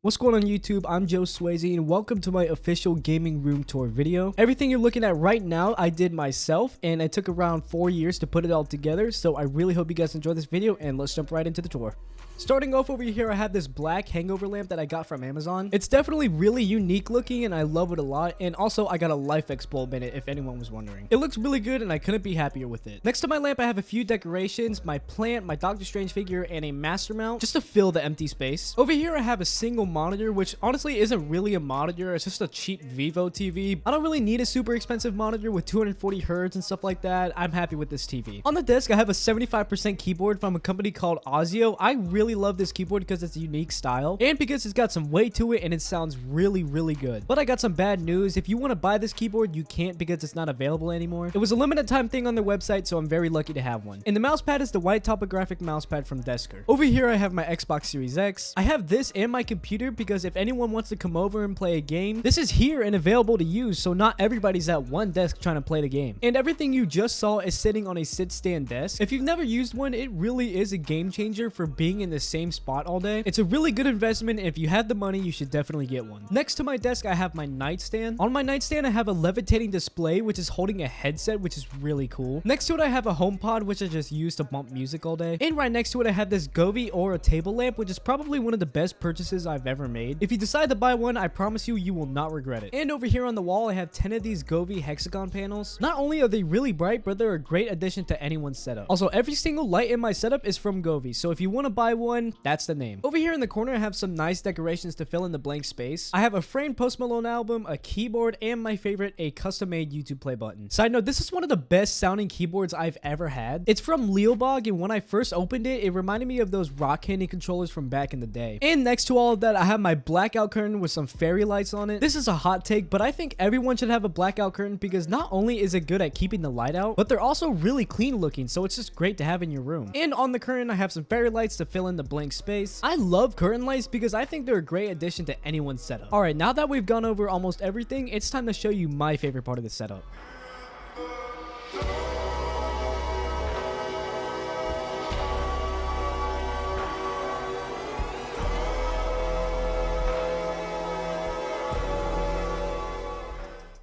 What's going on YouTube? I'm Joe Swayze and welcome to my official gaming room tour video. Everything you're looking at right now, I did myself and it took around 4 years to put it all together. So I really hope you guys enjoy this video and let's jump right into the tour. Starting off over here, I have this black hangover lamp that I got from Amazon. It's definitely really unique looking and I love it a lot. And also I got a LifeX bulb in it if anyone was wondering. It looks really good and I couldn't be happier with it. Next to my lamp, I have a few decorations, my plant, my Doctor Strange figure, and a master mount just to fill the empty space. Over here, I have a single monitor, which honestly isn't really a monitor. It's just a cheap Vivo TV. I don't really need a super expensive monitor with 240 hertz and stuff like that. I'm happy with this TV. On the desk, I have a 75% keyboard from a company called Osio. I really love this keyboard because it's a unique style and because it's got some weight to it and it sounds really good. But I got some bad news. If you want to buy this keyboard, you can't because it's not available anymore. It was a limited time thing on their website, so I'm very lucky to have one. And the mouse pad is the white topographic mouse pad from Desker. Over here, I have my Xbox Series X. I have this and my computer because if anyone wants to come over and play a game, this is here and available to use, so not everybody's at one desk trying to play the game. And everything you just saw is sitting on a sit-stand desk. If you've never used one, it really is a game changer for being in the same spot all day. It's a really good investment, and if you have the money, you should definitely get one. Next to my desk, I have my nightstand. On my nightstand, I have a levitating display, which is holding a headset, which is really cool. Next to it, I have a HomePod, which I just use to bump music all day. And right next to it, I have this Govee Aura table lamp, which is probably one of the best purchases I've ever made. If you decide to buy one, I promise you, you will not regret it. And over here on the wall, I have 10 of these Govee hexagon panels. Not only are they really bright, but they're a great addition to anyone's setup. Also, every single light in my setup is from Govee, so if you want to buy one, that's the name. Over here in the corner, I have some nice decorations to fill in the blank space. I have a framed Post Malone album, a keyboard, and my favorite, a custom-made YouTube play button. Side note, this is one of the best sounding keyboards I've ever had. It's from Leobog, and when I first opened it, it reminded me of those rock candy controllers from back in the day. And next to all of that, I have my blackout curtain with some fairy lights on it. This is a hot take, but I think everyone should have a blackout curtain because not only is it good at keeping the light out, but they're also really clean looking, so it's just great to have in your room. And on the curtain, I have some fairy lights to fill in the blank space. I love curtain lights because I think they're a great addition to anyone's setup. Alright, now that we've gone over almost everything, it's time to show you my favorite part of the setup.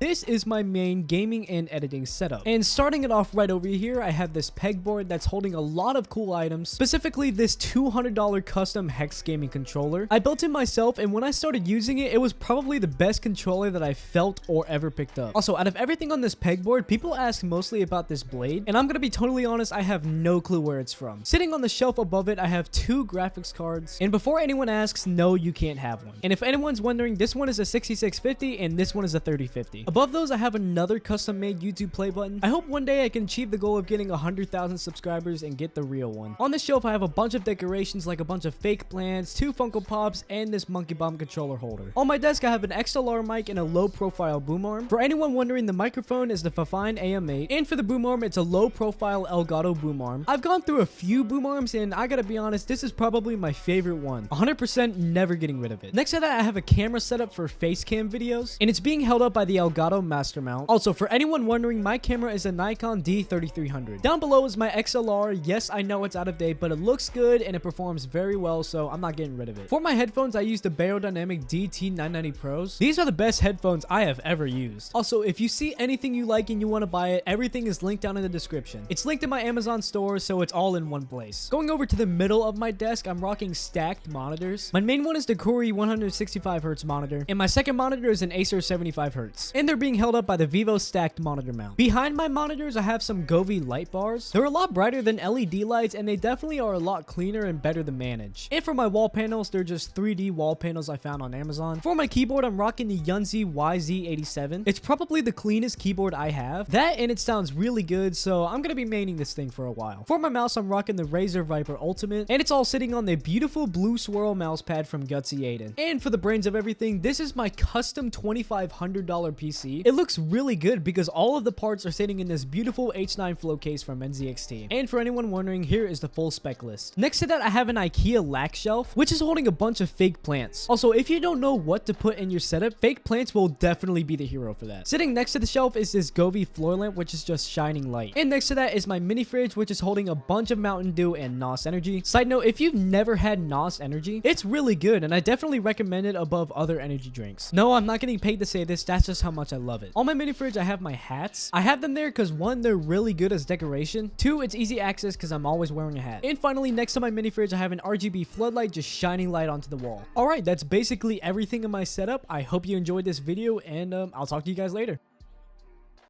This is my main gaming and editing setup. And starting it off right over here, I have this pegboard that's holding a lot of cool items, specifically this $200 custom Hex gaming controller. I built it myself, and when I started using it, it was probably the best controller that I felt or ever picked up. Also, out of everything on this pegboard, people ask mostly about this blade, and I'm gonna be totally honest, I have no clue where it's from. Sitting on the shelf above it, I have two graphics cards, and before anyone asks, no, you can't have one. And if anyone's wondering, this one is a 6650 and this one is a 3050. Above those, I have another custom-made YouTube play button. I hope one day I can achieve the goal of getting 100,000 subscribers and get the real one. On this shelf, I have a bunch of decorations like a bunch of fake plants, two Funko Pops, and this Monkey Bomb controller holder. On my desk, I have an XLR mic and a low-profile boom arm. For anyone wondering, the microphone is the Fifine AM8, and for the boom arm, it's a low-profile Elgato boom arm. I've gone through a few boom arms, and I gotta be honest, this is probably my favorite one. 100% never getting rid of it. Next to that, I have a camera setup for face cam videos, and it's being held up by the Elgato master mount. Also, for anyone wondering, my camera is a Nikon D3300. Down below is my XLR. Yes, I know it's out of date, but it looks good and it performs very well, so I'm not getting rid of it. For my headphones, I use the Beyerdynamic DT990 Pros. These are the best headphones I have ever used. Also, if you see anything you like and you want to buy it, everything is linked down in the description. It's linked in my Amazon store, so it's all in one place. Going over to the middle of my desk, I'm rocking stacked monitors. My main one is the Corey 165Hz monitor, and my second monitor is an Acer 75Hz. And they're being held up by the Vivo stacked monitor mount. Behind my monitors, I have some Govee light bars. They're a lot brighter than LED lights, and they definitely are a lot cleaner and better to manage. And for my wall panels, they're just 3D wall panels I found on Amazon. For my keyboard, I'm rocking the Yunzi YZ87. It's probably the cleanest keyboard I have. That and it sounds really good, so I'm gonna be maining this thing for a while. For my mouse, I'm rocking the Razer Viper Ultimate, and it's all sitting on the beautiful blue swirl mouse pad from Gutsy Aiden. And for the brains of everything, this is my custom $2,500 PC PC, it looks really good because all of the parts are sitting in this beautiful H9 Flow case from NZXT. And for anyone wondering, here is the full spec list. Next to that, I have an IKEA lac shelf, which is holding a bunch of fake plants. Also, if you don't know what to put in your setup, fake plants will definitely be the hero for that. Sitting next to the shelf is this Govee floor lamp, which is just shining light. And next to that is my mini fridge, which is holding a bunch of Mountain Dew and NOS Energy. Side note, if you've never had NOS Energy, it's really good, and I definitely recommend it above other energy drinks. No, I'm not getting paid to say this, that's just how much I love it. On my mini fridge, I have my hats. I have them there because 1, they're really good as decoration. 2, it's easy access because I'm always wearing a hat. And finally, next to my mini fridge, I have an RGB floodlight just shining light onto the wall. Alright, that's basically everything in my setup. I hope you enjoyed this video, and I'll talk to you guys later.